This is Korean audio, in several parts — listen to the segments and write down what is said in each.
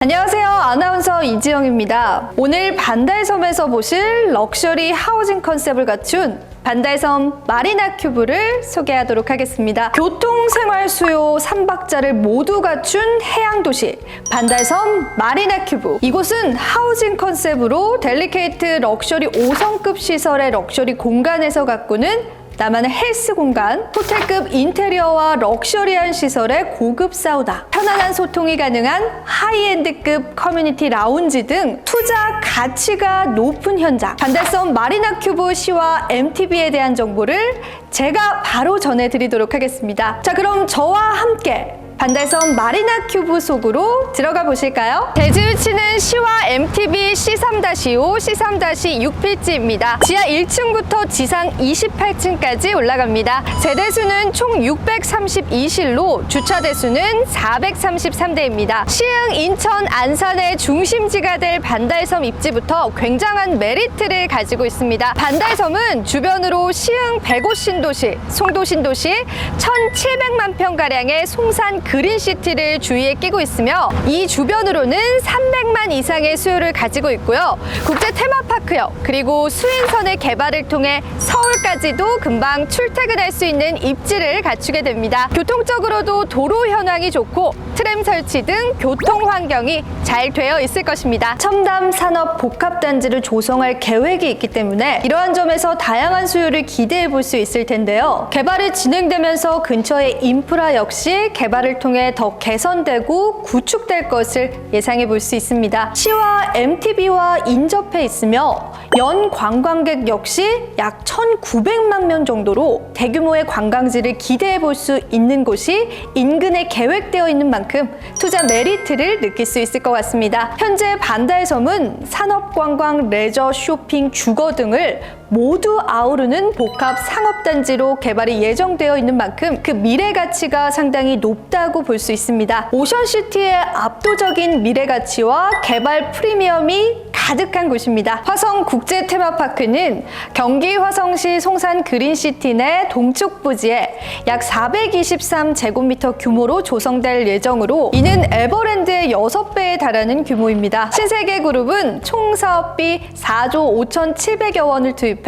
안녕하세요. 아나운서 이지영입니다. 오늘 반달섬에서 보실 럭셔리 하우징 컨셉을 갖춘 반달섬 마리나 큐브를 소개하도록 하겠습니다. 교통생활 수요 3박자를 모두 갖춘 해양도시 반달섬 마리나 큐브. 이곳은 하우징 컨셉으로 델리케이트 럭셔리 5성급 시설의 럭셔리 공간에서 가꾸는 나만의 헬스 공간, 호텔급 인테리어와 럭셔리한 시설의 고급 사우나, 편안한 소통이 가능한 하이엔드급 커뮤니티 라운지 등 투자 가치가 높은 현장. 반달섬 마리나 큐브 시와 MTB에 대한 정보를 제가 바로 전해드리도록 하겠습니다. 자, 그럼 저와 함께 반달섬 마리나 큐브 속으로 들어가 보실까요? 대지 위치는 시와 MTB C3-5, C3-6필지입니다. 지하 1층부터 지상 28층까지 올라갑니다. 세대수는 총 632실로 주차 대수는 433대입니다. 시흥, 인천, 안산의 중심지가 될 반달섬 입지부터 굉장한 메리트를 가지고 있습니다. 반달섬은 주변으로 시흥 105 신도시, 송도 신도시, 1,700만 평가량의 송산 그린시티를 주위에 끼고 있으며 이 주변으로는 300만 이상의 수요를 가지고 있고요. 국제 테마파크역 그리고 수인선의 개발을 통해 서울까지도 금방 출퇴근할 수 있는 입지를 갖추게 됩니다. 교통적으로도 도로 현황이 좋고 트램 설치 등 교통 환경이 잘 되어 있을 것입니다. 첨단 산업 복합단지를 조성할 계획이 있기 때문에 이러한 점에서 다양한 수요를 기대해 볼 수 있을 텐데요. 개발이 진행되면서 근처의 인프라 역시 개발을 통해 더 개선되고 구축될 것을 예상해 볼 수 있습니다. 시와 MTB와 인접해 있으며 연 관광객 역시 약 1,900만 명 정도로 대규모의 관광지를 기대해 볼 수 있는 곳이 인근에 계획되어 있는 만큼 투자 메리트를 느낄 수 있을 것 같습니다. 현재 반달섬은 산업, 관광, 레저, 쇼핑, 주거 등을 모두 아우르는 복합 상업단지로 개발이 예정되어 있는 만큼 그 미래 가치가 상당히 높다고 볼 수 있습니다. 오션시티의 압도적인 미래 가치와 개발 프리미엄이 가득한 곳입니다. 화성 국제 테마파크는 경기 화성시 송산 그린시티 내 동쪽 부지에 약 423제곱미터 규모로 조성될 예정으로 이는 에버랜드의 6배에 달하는 규모입니다. 신세계그룹은 총 사업비 4조 5,700여 원을 투입해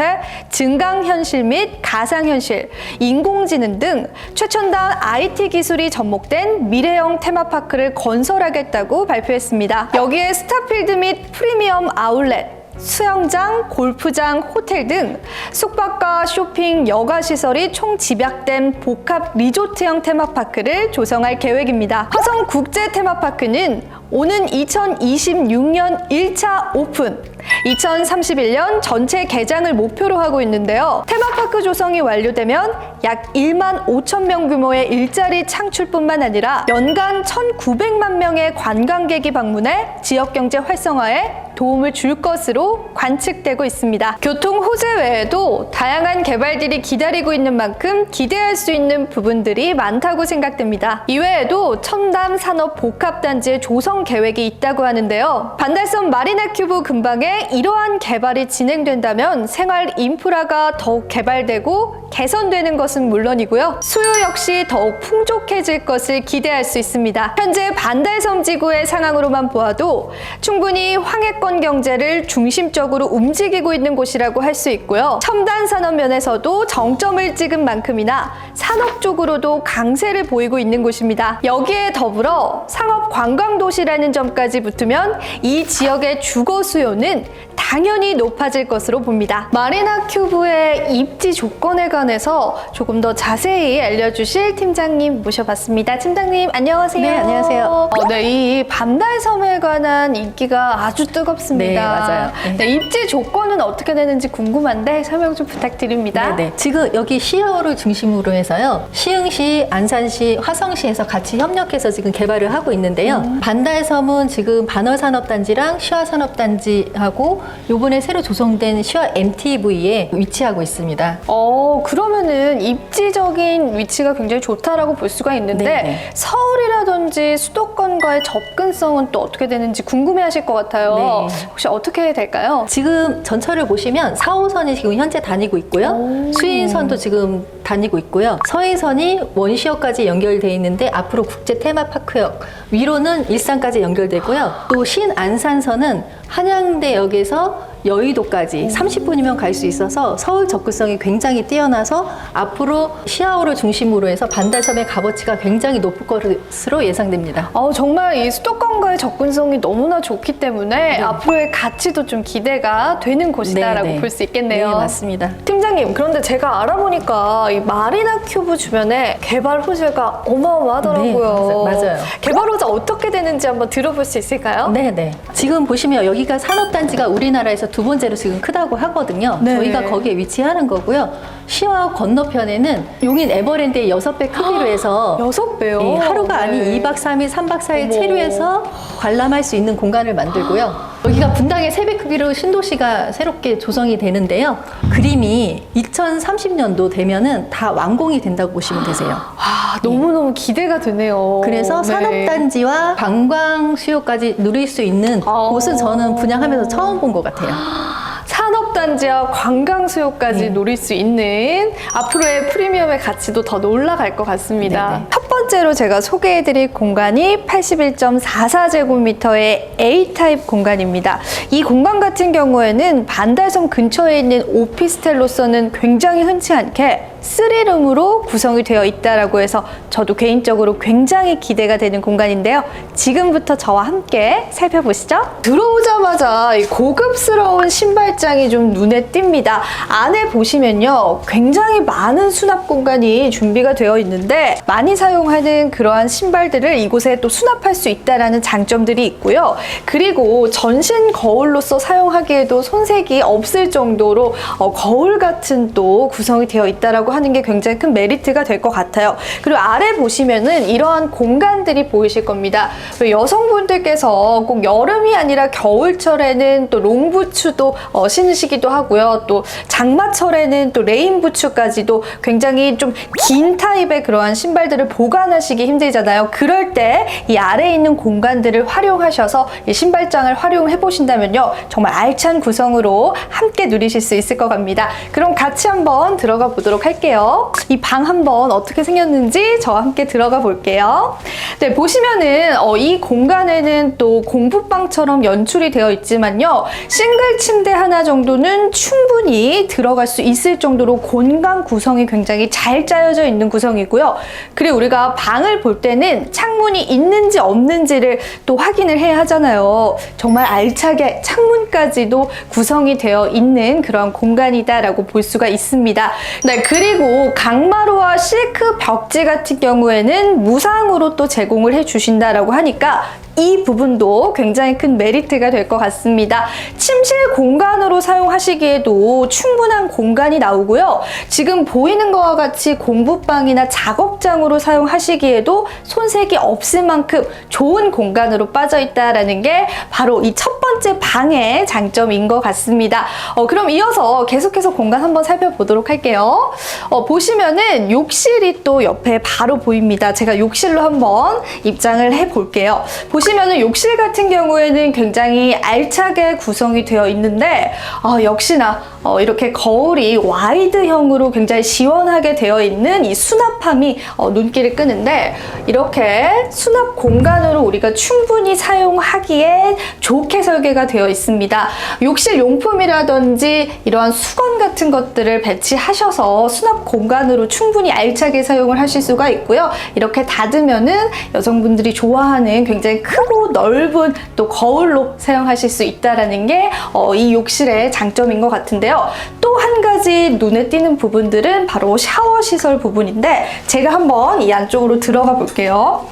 증강현실 및 가상현실, 인공지능 등 최첨단 IT 기술이 접목된 미래형 테마파크를 건설하겠다고 발표했습니다. 여기에 스타필드 및 프리미엄 아울렛, 수영장, 골프장, 호텔 등 숙박과 쇼핑, 여가 시설이 총 집약된 복합 리조트형 테마파크를 조성할 계획입니다. 화성 국제 테마파크는 오는 2026년 1차 오픈, 2031년 전체 개장을 목표로 하고 있는데요. 테마파크 조성이 완료되면 약 1만 5천 명 규모의 일자리 창출뿐만 아니라 연간 1,900만 명의 관광객이 방문해 지역경제 활성화에 도움을 줄 것으로 관측되고 있습니다. 교통 호재 외에도 다양한 개발들이 기다리고 있는 만큼 기대할 수 있는 부분들이 많다고 생각됩니다. 이외에도 첨단 산업 복합단지의 조성 계획이 있다고 하는데요. 반달섬 마리나 큐브 근방에 이러한 개발이 진행된다면 생활 인프라가 더욱 개발되고 개선되는 것은 물론이고요. 수요 역시 더욱 풍족해질 것을 기대할 수 있습니다. 현재 반달섬 지구의 상황으로만 보아도 충분히 황해권 경제를 중심적으로 움직이고 있는 곳이라고 할 수 있고요. 첨단 산업 면에서도 정점을 찍은 만큼이나 산업적으로도 강세를 보이고 있는 곳입니다. 여기에 더불어 상업 관광 도시라는 점까지 붙으면 이 지역의 주거 수요는 당연히 높아질 것으로 봅니다. 마리나 큐브의 입지 조건에 관해서 조금 더 자세히 알려주실 팀장님 모셔봤습니다. 팀장님 안녕하세요. 네, 안녕하세요. 네, 이 반달섬에 관한 인기가 아주 뜨겁습니다. 네, 맞아요. 네, 입지 조건은 어떻게 되는지 궁금한데 설명 좀 부탁드립니다. 네. 지금 여기 시어를 중심으로 해서요. 시흥시, 안산시, 화성시에서 같이 협력해서 지금 개발을 하고 있는데요. 반달섬은 지금 반월산업단지랑 시화산업단지하고 요번에 새로 조성된 시화 MTV에 위치하고 있습니다. 그러면은 입지적인 위치가 굉장히 좋다라고 볼 수가 있는데 네. 서울이라든지 수도권과의 접근성은 또 어떻게 되는지 궁금해하실 것 같아요. 네. 혹시 어떻게 될까요? 지금 전철을 보시면 4호선이 지금 현재 다니고 있고요. 수인선도 지금 다니고 있고요. 서해선이 원시역까지 연결되어 있는데 앞으로 국제 테마파크역, 위로는 일산까지 연결되고요. 또 신안산선은 한양대역에서 여의도까지 30분이면 갈 수 있어서 서울 접근성이 굉장히 뛰어나서 앞으로 시아호를 중심으로 해서 반달섬의 값어치가 굉장히 높을 것으로 예상됩니다. 정말 이 수도권과의 접근성이 너무나 좋기 때문에 앞으로의 가치도 좀 기대가 되는 곳이다라고 볼 수 있겠네요. 네, 맞습니다. 팀장님, 그런데 제가 알아보니까 이 마리나 큐브 주변에 개발 호재가 어마어마하더라고요. 네, 맞아요. 개발 호재 어떻게 되는지 한번 들어볼 수 있을까요? 네. 지금 보시면 여기가 산업단지가 우리나라에서 두 번째로 지금 크다고 하거든요. 네. 저희가 거기에 위치하는 거고요. 시와 건너편에는 용인 에버랜드의 6배 크기로 해서 6배요? 예, 하루가 아닌 2박 3일, 3박 4일 어머. 체류해서 관람할 수 있는 공간을 만들고요. 여기가 분당의 3배 크기로 신도시가 새롭게 조성이 되는데요. 그림이 2030년도 되면은 다 완공이 된다고 보시면 되세요. 너무너무 기대가 되네요. 그래서 네. 산업단지와 관광 수요까지 누릴 수 있는 곳은 저는 분양하면서 처음 본 것 같아요. 산업단지와 관광 수요까지 노릴 수 있는 앞으로의 프리미엄의 가치도 더 올라갈 것 같습니다. 네네. 첫 번째로 제가 소개해드릴 공간이 81.44제곱미터의 A타입 공간입니다. 이 공간 같은 경우에는 반달섬 근처에 있는 오피스텔로서는 굉장히 흔치 않게 3룸으로 구성이 되어 있다라고 해서 저도 개인적으로 굉장히 기대가 되는 공간인데요. 지금부터 저와 함께 살펴보시죠. 들어오자마자 이 고급스러운 신발장이 좀 눈에 띕니다. 안에 보시면요, 굉장히 많은 수납 공간이 준비가 되어 있는데 많이 사용하는 그러한 신발들을 이곳에 또 수납할 수 있다라는 장점들이 있고요. 그리고 전신 거울로서 사용하기에도 손색이 없을 정도로 거울 같은 또 구성이 되어 있다라고 하는 게 굉장히 큰 메리트가 될 것 같아요. 그리고 아래 보시면은 이러한 공간들이 보이실 겁니다. 여성분들께서 꼭 여름이 아니라 겨울철에는 또 롱부츠도 신으시기도 하고요. 또 장마철에는 또 레인부츠까지도 굉장히 좀 긴 타입의 그러한 신발들을 보관하시기 힘들잖아요. 그럴 때 이 아래에 있는 공간들을 활용하셔서 이 신발장을 활용해 보신다면요, 정말 알찬 구성으로 함께 누리실 수 있을 것 같습니다. 그럼 같이 한번 들어가 보도록 할게요. 이 방 한번 어떻게 생겼는지 저와 함께 들어가 볼게요. 네, 보시면은 이 공간에는 또 공부방처럼 연출이 되어 있지만요, 싱글 침대 하나 정도는 충분히 들어갈 수 있을 정도로 공간 구성이 굉장히 잘 짜여져 있는 구성이고요. 그리고 우리가 방을 볼 때는 창문이 있는지 없는지를 또 확인을 해야 하잖아요. 정말 알차게 창문까지도 구성이 되어 있는 그런 공간이다라고 볼 수가 있습니다. 네, 그리고 강마루와 실크 벽지 같은 경우에는 무상으로 또 제공을 해주신다라고 하니까 이 부분도 굉장히 큰 메리트가 될 것 같습니다. 침실 공간으로 사용하시기에도 충분한 공간이 나오고요. 지금 보이는 것과 같이 공부방이나 작업장으로 사용하시기에도 손색이 없을 만큼 좋은 공간으로 빠져 있다라는 게 바로 이 첫 번째 방의 장점인 것 같습니다. 그럼 이어서 계속해서 공간 한번 살펴보도록 할게요. 보시면은 욕실이 또 옆에 바로 보입니다. 제가 욕실로 한번 입장을 해 볼게요. 보시면은 욕실 같은 경우에는 굉장히 알차게 구성이 되어 있는데 역시나 이렇게 거울이 와이드형으로 굉장히 시원하게 되어 있는 이 수납함이 눈길을 끄는데, 이렇게 수납 공간으로 우리가 충분히 사용하기에 좋게 설계가 되어 있습니다. 욕실 용품이라든지 이러한 수건 같은 것들을 배치하셔서 수납 공간으로 충분히 알차게 사용을 하실 수가 있고요. 이렇게 닫으면은 여성분들이 좋아하는 굉장히 크고 넓은 또 거울로 사용하실 수 있다라는 게 이 욕실의 장점인 것 같은데요. 또 한 가지 눈에 띄는 부분들은 바로 샤워 시설 부분인데, 제가 한번 이 안쪽으로 들어가 볼게요.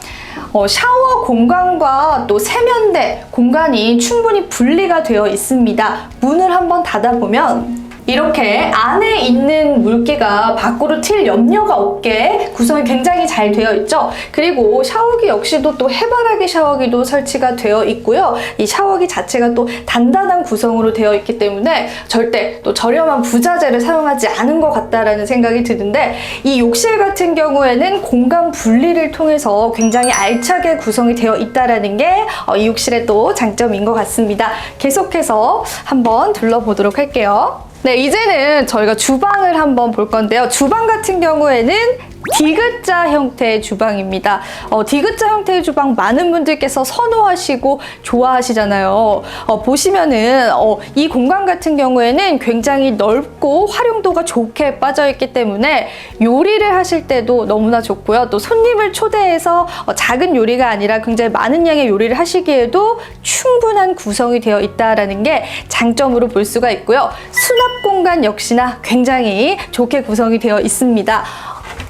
샤워 공간과 또 세면대 공간이 충분히 분리가 되어 있습니다. 문을 한번 닫아보면 이렇게 안에 있는 물기가 밖으로 튈 염려가 없게 구성이 굉장히 잘 되어 있죠. 그리고 샤워기 역시도 또 해바라기 샤워기도 설치가 되어 있고요. 이 샤워기 자체가 또 단단한 구성으로 되어 있기 때문에 절대 또 저렴한 부자재를 사용하지 않은 것 같다라는 생각이 드는데, 이 욕실 같은 경우에는 공간 분리를 통해서 굉장히 알차게 구성이 되어 있다라는 게 이 욕실의 또 장점인 것 같습니다. 계속해서 한번 둘러보도록 할게요. 네, 이제는 저희가 주방을 한번 볼 건데요. 주방 같은 경우에는 디귿자 형태의 주방입니다. 디귿자 형태의 주방 많은 분들께서 선호하시고 좋아하시잖아요. 보시면은 이 공간 같은 경우에는 굉장히 넓고 활용도가 좋게 빠져있기 때문에 요리를 하실 때도 너무나 좋고요. 또 손님을 초대해서 작은 요리가 아니라 굉장히 많은 양의 요리를 하시기에도 충분한 구성이 되어 있다는 게 장점으로 볼 수가 있고요. 수납 공간 역시나 굉장히 좋게 구성이 되어 있습니다.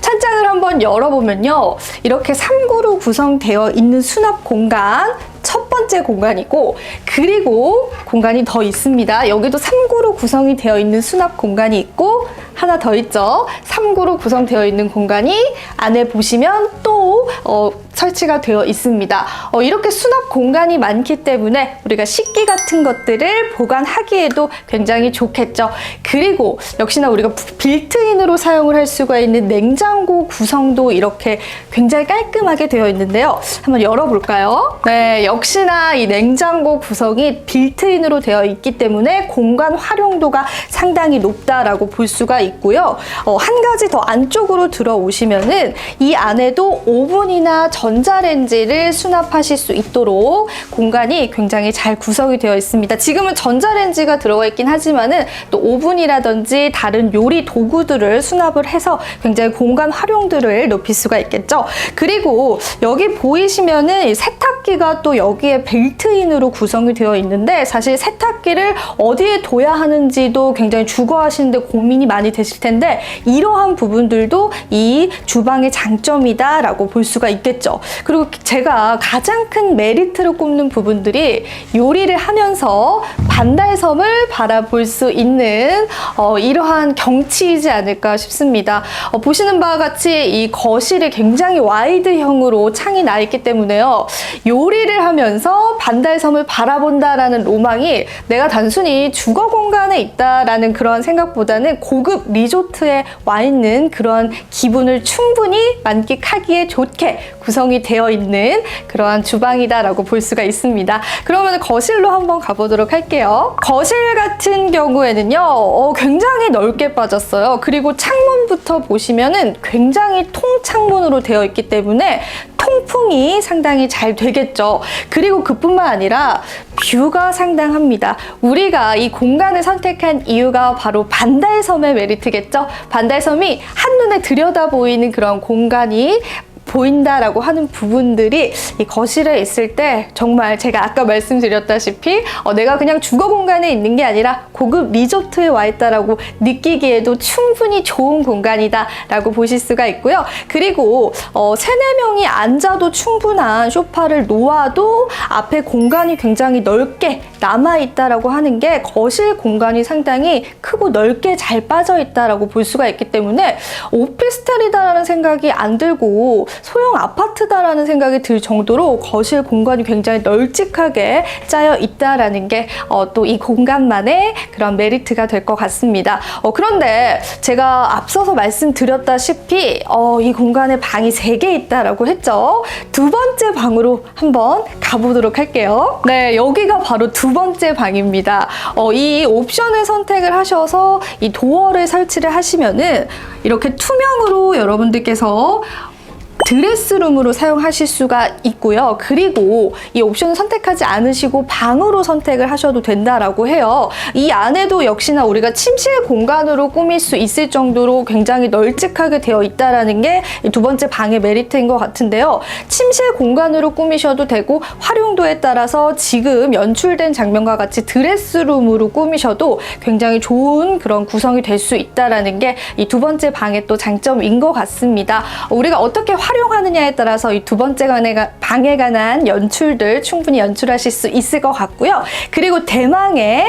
찬장을 한번 열어보면요. 이렇게 3구로 구성되어 있는 수납 공간, 첫 번째 공간이고, 그리고 공간이 더 있습니다. 여기도 3구로 구성이 되어 있는 수납 공간이 있고, 하나 더 있죠. 3구로 구성되어 있는 공간이 안에 보시면 또 설치가 되어 있습니다. 이렇게 수납 공간이 많기 때문에 우리가 식기 같은 것들을 보관하기에도 굉장히 좋겠죠. 그리고 역시나 우리가 빌트인으로 사용을 할 수가 있는 냉장고 구성도 이렇게 굉장히 깔끔하게 되어 있는데요. 한번 열어볼까요? 네, 역시나 이 냉장고 구성이 빌트인으로 되어 있기 때문에 공간 활용도가 상당히 높다라고 볼 수가 있고요. 한 가지 더 안쪽으로 들어오시면은 이 안에도 오븐이나 전자레인지를 수납하실 수 있도록 공간이 굉장히 잘 구성이 되어 있습니다. 지금은 전자레인지가 들어가 있긴 하지만은 또 오븐이라든지 다른 요리 도구들을 수납을 해서 굉장히 공간 활용도를 높일 수가 있겠죠. 그리고 여기 보이시면은 세탁기가 또 여기에 빌트인으로 구성이 되어 있는데, 사실 세탁기를 어디에 둬야 하는지도 굉장히 주거하시는데 고민이 많이 되실 텐데, 이러한 부분들도 이 주방의 장점이다라고 볼 수가 있겠죠. 그리고 제가 가장 큰 메리트로 꼽는 부분들이 요리를 하면서 반달 섬을 바라볼 수 있는 이러한 경치이지 않을까 싶습니다. 보시는 바와 같이 이 거실이 굉장히 와이드형으로 창이 나 있기 때문에요. 요리를 하면서 반달섬을 바라본다라는 로망이 내가 단순히 주거 공간에 있다라는 그런 생각보다는 고급 리조트에 와 있는 그런 기분을 충분히 만끽하기에 좋게 구성이 되어 있는 그러한 주방이다라고 볼 수가 있습니다. 그러면 거실로 한번 가보도록 할게요. 거실 같은 경우에는요, 굉장히 넓게 빠졌어요. 그리고 창문부터 보시면은 굉장히 통창문으로 되어 있기 때문에 통풍이 상당히 잘 되겠죠. 그리고 그뿐만 아니라 뷰가 상당합니다. 우리가 이 공간을 선택한 이유가 바로 반달섬의 메리트겠죠. 반달섬이 한눈에 들여다 보이는 그런 공간이 보인다라고 하는 부분들이 이 거실에 있을 때 정말 제가 아까 말씀드렸다시피 내가 그냥 주거 공간에 있는 게 아니라 고급 리조트에 와 있다라고 느끼기에도 충분히 좋은 공간이다 라고 보실 수가 있고요. 그리고 3-4명이 앉아도 충분한 소파를 놓아도 앞에 공간이 굉장히 넓게 남아있다라고 하는 게 거실 공간이 상당히 크고 넓게 잘 빠져있다라고 볼 수가 있기 때문에 오피스텔이다라는 생각이 안 들고 소형 아파트다라는 생각이 들 정도로 거실 공간이 굉장히 널찍하게 짜여 있다라는 게 또 이 공간만의 그런 메리트가 될 것 같습니다. 그런데 제가 앞서서 말씀드렸다시피 이 공간에 방이 3개 있다라고 했죠. 두 번째 방으로 한번 가보도록 할게요. 네, 여기가 바로 두 번째 방입니다. 이 옵션을 선택을 하셔서 이 도어를 설치를 하시면은 이렇게 투명으로 여러분들께서 드레스룸으로 사용하실 수가 있고요. 그리고 이 옵션을 선택하지 않으시고 방으로 선택을 하셔도 된다라고 해요. 이 안에도 역시나 우리가 침실 공간으로 꾸밀 수 있을 정도로 굉장히 널찍하게 되어 있다라는 게 두 번째 방의 메리트인 것 같은데요. 침실 공간으로 꾸미셔도 되고 활용도에 따라서 지금 연출된 장면과 같이 드레스룸으로 꾸미셔도 굉장히 좋은 그런 구성이 될 수 있다라는 게 이 두 번째 방의 또 장점인 것 같습니다. 우리가 어떻게 활용하느냐에 따라서 이 두 번째 방에 관한 연출들 충분히 연출하실 수 있을 것 같고요. 그리고 대망의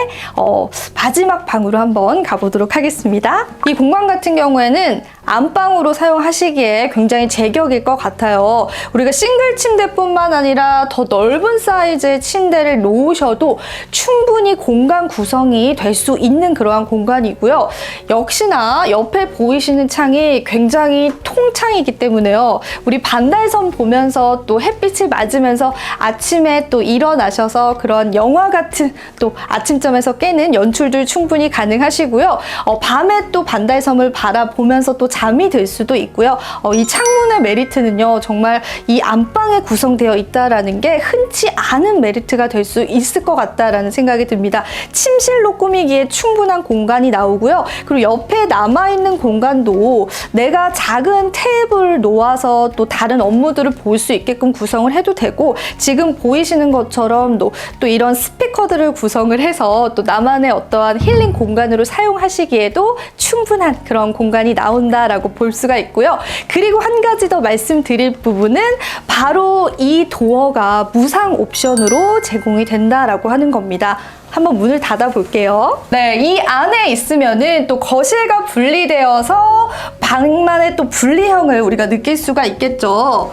마지막 방으로 한번 가보도록 하겠습니다. 이 공간 같은 경우에는 안방으로 사용하시기에 굉장히 제격일 것 같아요. 우리가 싱글 침대뿐만 아니라 더 넓은 사이즈의 침대를 놓으셔도 충분히 공간 구성이 될 수 있는 그러한 공간이고요. 역시나 옆에 보이시는 창이 굉장히 통창이기 때문에요. 우리 반달섬 보면서 또 햇빛을 맞으면서 아침에 또 일어나셔서 그런 영화 같은 또 아침잠에서 깨는 연출들 충분히 가능하시고요. 밤에 또 반달섬을 바라보면서 또 잠이 들 수도 있고요. 이 창문의 메리트는요, 정말 이 안방에 구성되어 있다라는 게 흔치 않은 메리트가 될 수 있을 것 같다라는 생각이 듭니다. 침실로 꾸미기에 충분한 공간이 나오고요. 그리고 옆에 남아있는 공간도 내가 작은 탭을 놓아서 또 다른 업무들을 볼 수 있게끔 구성을 해도 되고, 지금 보이시는 것처럼 또 이런 스피커들을 구성을 해서 또 나만의 어떠한 힐링 공간으로 사용하시기에도 충분한 그런 공간이 나온다라고 볼 수가 있고요. 그리고 한 가지 더 말씀드릴 부분은 바로 이 도어가 무상 옵션으로 제공이 된다라고 하는 겁니다. 한번 문을 닫아 볼게요. 네, 이 안에 있으면은 또 거실과 분리되어서 방만의 또 분리형을 우리가 느낄 수가 있겠죠.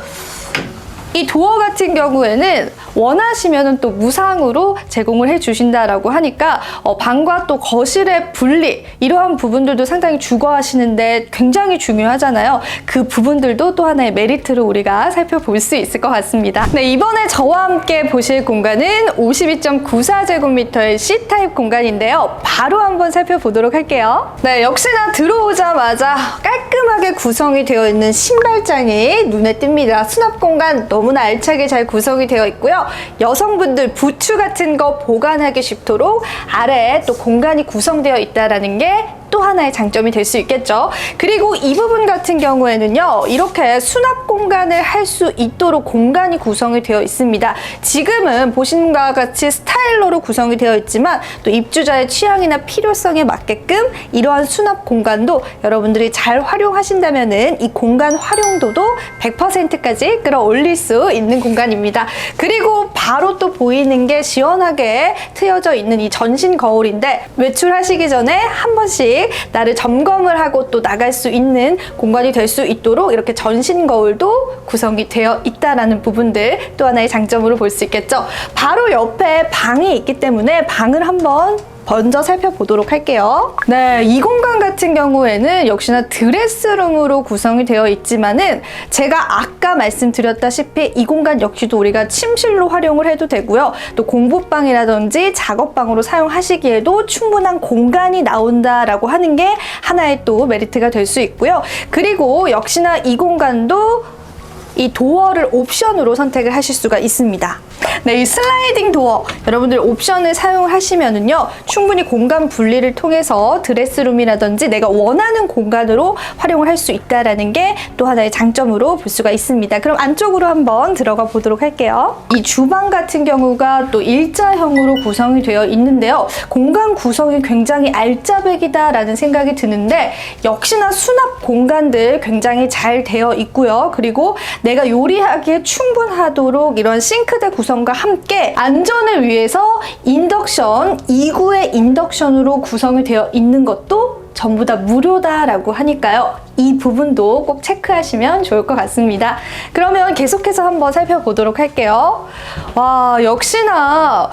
이 도어 같은 경우에는 원하시면은 또 무상으로 제공을 해주신다라고 하니까 방과 또 거실의 분리, 이러한 부분들도 상당히 주거하시는데 굉장히 중요하잖아요. 그 부분들도 또 하나의 메리트로 우리가 살펴볼 수 있을 것 같습니다. 네, 이번에 저와 함께 보실 공간은 52.94제곱미터의 C타입 공간인데요. 바로 한번 살펴보도록 할게요. 네, 역시나 들어오자마자 깔끔하게 구성이 되어 있는 신발장이 눈에 띕니다. 수납 공간 너무나 알차게 잘 구성이 되어 있고요. 여성분들 부츠 같은 거 보관하기 쉽도록 아래에 또 공간이 구성되어 있다는 게 또 하나의 장점이 될 수 있겠죠. 그리고 이 부분 같은 경우에는요, 이렇게 수납 공간을 할 수 있도록 공간이 구성이 되어 있습니다. 지금은 보시는 것과 같이 스타일러로 구성이 되어 있지만 또 입주자의 취향이나 필요성에 맞게끔 이러한 수납 공간도 여러분들이 잘 활용하신다면은 이 공간 활용도도 100%까지 끌어올릴 수 있는 공간입니다. 그리고 바로 또 보이는 게 시원하게 트여져 있는 이 전신 거울인데, 외출하시기 전에 한 번씩 나를 점검을 하고 또 나갈 수 있는 공간이 될 수 있도록 이렇게 전신 거울도 구성이 되어 있다라는 부분들 또 하나의 장점으로 볼 수 있겠죠. 바로 옆에 방이 있기 때문에 방을 한번 먼저 살펴보도록 할게요. 네, 이 공간 같은 경우에는 역시나 드레스룸으로 구성이 되어 있지만은 제가 아까 말씀드렸다시피 이 공간 역시도 우리가 침실로 활용을 해도 되고요. 또 공부방이라든지 작업방으로 사용하시기에도 충분한 공간이 나온다라고 하는 게 하나의 또 메리트가 될 수 있고요. 그리고 역시나 이 공간도 이 도어를 옵션으로 선택을 하실 수가 있습니다. 네, 이 슬라이딩 도어 여러분들 옵션을 사용하시면은요, 충분히 공간 분리를 통해서 드레스룸이라든지 내가 원하는 공간으로 활용을 할 수 있다라는 게 또 하나의 장점으로 볼 수가 있습니다. 그럼 안쪽으로 한번 들어가 보도록 할게요. 이 주방 같은 경우가 또 일자형으로 구성이 되어 있는데요, 공간 구성이 굉장히 알짜배기다라는 생각이 드는데, 역시나 수납 공간들 굉장히 잘 되어 있고요. 그리고 내가 요리하기에 충분하도록 이런 싱크대 구성과 함께 안전을 위해서 인덕션, 2구의 인덕션으로 구성이 되어 있는 것도 전부 다 무료다라고 하니까요. 이 부분도 꼭 체크하시면 좋을 것 같습니다. 그러면 계속해서 한번 살펴보도록 할게요. 와, 역시나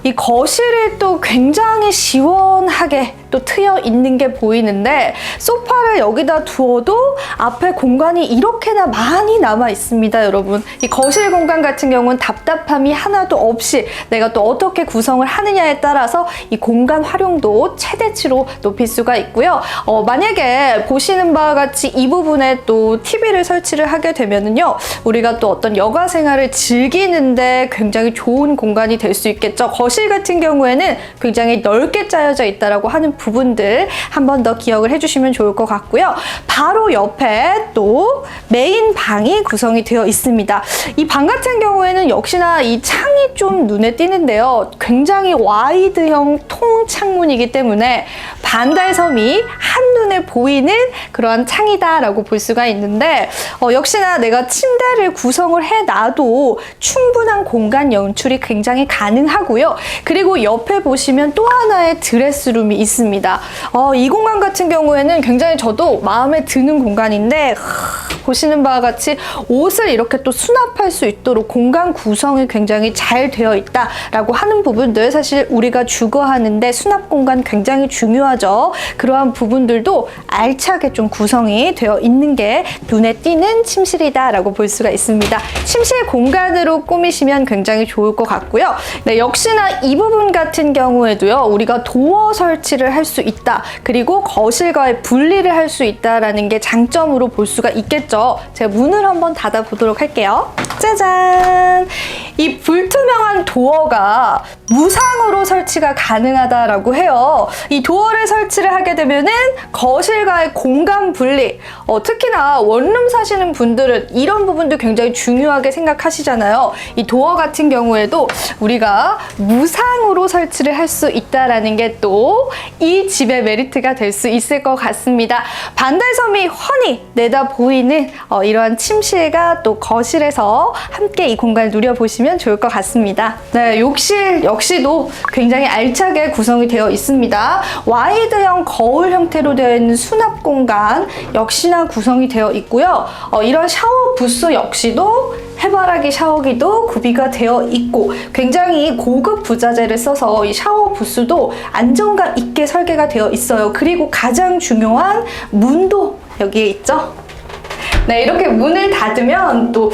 이 거실이 또 굉장히 시원하게 또 트여 있는 게 보이는데, 소파를 여기다 두어도 앞에 공간이 이렇게나 많이 남아 있습니다, 여러분. 이 거실 공간 같은 경우는 답답함이 하나도 없이 내가 또 어떻게 구성을 하느냐에 따라서 이 공간 활용도 최대치로 높일 수가 있고요. 만약에 보시는 바와 같이 이 부분에 또 TV를 설치를 하게 되면은요, 우리가 또 어떤 여가 생활을 즐기는데 굉장히 좋은 공간이 될 수 있겠죠. 거실 같은 경우에는 굉장히 넓게 짜여져 있다라고 하는 부분들 한 번 더 기억을 해주시면 좋을 것 같고요. 바로 옆에 또 메인 방이 구성이 되어 있습니다. 이 방 같은 경우에는 역시나 이 창이 좀 눈에 띄는데요, 굉장히 와이드형 통창문이기 때문에 반달섬이 한눈에 보이는 그러한 창이다라고 볼 수가 있는데, 역시나 내가 침대를 구성을 해놔도 충분한 공간 연출이 굉장히 가능하고요. 있고요. 그리고 옆에 보시면 또 하나의 드레스룸이 있습니다. 이 공간 같은 경우에는 굉장히 저도 마음에 드는 공간인데 보시는 바와 같이 옷을 이렇게 또 수납할 수 있도록 공간 구성이 굉장히 잘 되어 있다라고 하는 부분들, 사실 우리가 주거하는데 수납 공간 굉장히 중요하죠. 그러한 부분들도 알차게 좀 구성이 되어 있는 게 눈에 띄는 침실이다라고 볼 수가 있습니다. 침실 공간으로 꾸미시면 굉장히 좋을 것 같고요. 네, 역시나 이 부분 같은 경우에도요, 우리가 도어 설치를 할 수 있다, 그리고 거실과의 분리를 할 수 있다라는 게 장점으로 볼 수가 있겠죠. 제가 문을 한번 닫아 보도록 할게요. 짜잔! 이 불투명한 도어가 무상으로 설치가 가능하다라고 해요. 이 도어를 설치를 하게 되면은 거실과의 공간 분리, 특히나 원룸 사시는 분들은 이런 부분도 굉장히 중요하게 생각하시잖아요. 이 도어 같은 경우에도 우리가 무상으로 설치를 할 수 있다라는 게 또 이 집의 메리트가 될 수 있을 것 같습니다. 반달섬이 훤히 내다 보이는 이러한 침실과 또 거실에서 함께 이 공간을 누려보시면 좋을 것 같습니다. 네, 욕실 역시도 굉장히 알차게 구성이 되어 있습니다. 와이드형 거울 형태로 되어 있는 수납 공간 역시나 구성이 되어 있고요. 이런 샤워 부스 역시도 해바라기 샤워기도 구비가 되어 있고 굉장히 고급 부자재를 써서 이 샤워 부스도 안정감 있게 설계가 되어 있어요. 그리고 가장 중요한 문도 여기에 있죠. 네, 이렇게 문을 닫으면 또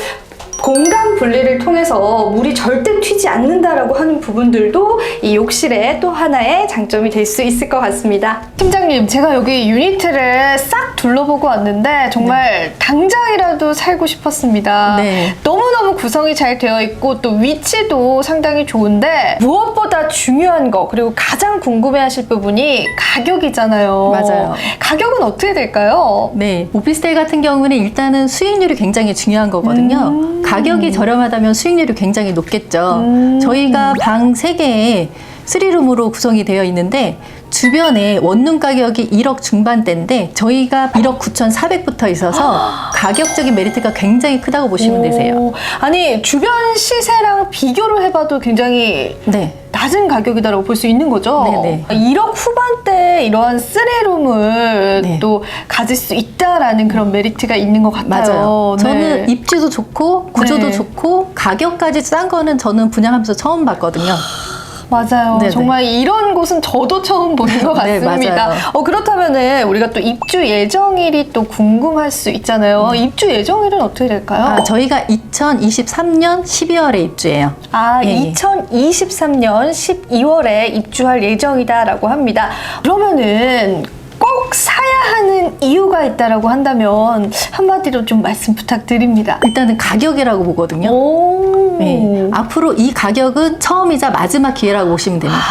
공간 분리를 통해서 물이 절대 튀지 않는다라고 하는 부분들도 이 욕실의 또 하나의 장점이 될 수 있을 것 같습니다. 팀장님, 제가 여기 유니트를 싹 둘러보고 왔는데 정말 당장이라도 살고 싶었습니다. 네. 너무너무 구성이 잘 되어 있고 또 위치도 상당히 좋은데 무엇보다 중요한 거, 그리고 가장 궁금해하실 부분이 가격이잖아요. 맞아요. 가격은 어떻게 될까요? 네, 오피스텔 같은 경우는 일단은 수익률이 굉장히 중요한 거거든요. 가격이 저렴하다면 수익률이 굉장히 높겠죠. 저희가 방 3개에 3룸으로 구성이 되어 있는데 주변에 원룸 가격이 1억 중반대인데 저희가 1억 9,400부터 있어서 가격적인 메리트가 굉장히 크다고 보시면 되세요. 아니, 주변 시세랑 비교를 해봐도 굉장히 네. 낮은 가격이다라고 볼 수 있는 거죠? 네네. 1억 후반대에 이러한 3룸을 네. 또 가질 수 있다라는 그런 메리트가 있는 것 같아요. 맞아요. 네. 저는 입지도 좋고 구조도 네. 좋고 가격까지 싼 거는 저는 분양하면서 처음 봤거든요. 맞아요. 네네. 정말 이런 곳은 저도 처음 보는 것 네, 같습니다. 맞아요. 그렇다면은 우리가 또 입주 예정일이 또 궁금할 수 있잖아요. 입주 예정일은 어떻게 될까요? 저희가 2023년 12월에 입주해요. 예. 2023년 12월에 입주할 예정이다라고 합니다. 그러면은 꼭 사야 하는 이유가 있다라고 한다면 한마디로 좀 말씀 부탁드립니다. 일단은 가격이라고 보거든요. 오. 네. 앞으로 이 가격은 처음이자 마지막 기회라고 보시면 됩니다.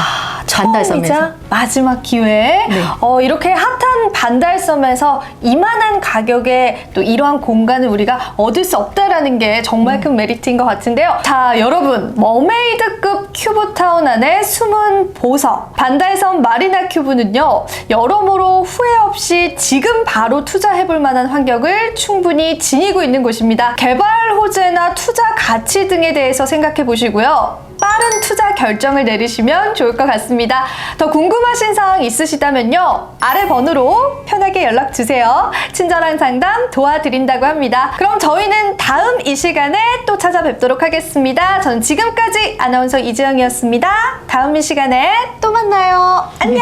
반달섬에서. 처음이자 마지막 기회. 네. 이렇게 핫한 반달섬에서 이만한 가격에 또 이러한 공간을 우리가 얻을 수 없다라는 게 정말 큰 메리트인 것 같은데요. 자, 여러분, 머메이드급 큐브타운 안의 숨은 보석 반달섬 마리나 큐브는요, 여러모로 후회 없이 지금 바로 투자해볼 만한 환경을 충분히 지니고 있는 곳입니다. 개발 호재나 투자 가치 등에 대해서 생각해 보시고요. 빠른 투자 결정을 내리시면 좋을 것 같습니다. 더 궁금하신 사항 있으시다면요, 아래 번호로 편하게 연락 주세요. 친절한 상담 도와드린다고 합니다. 그럼 저희는 다음 이 시간에 또 찾아뵙도록 하겠습니다. 전 지금까지 아나운서 이지영이었습니다. 다음 이 시간에 또 만나요. 안녕.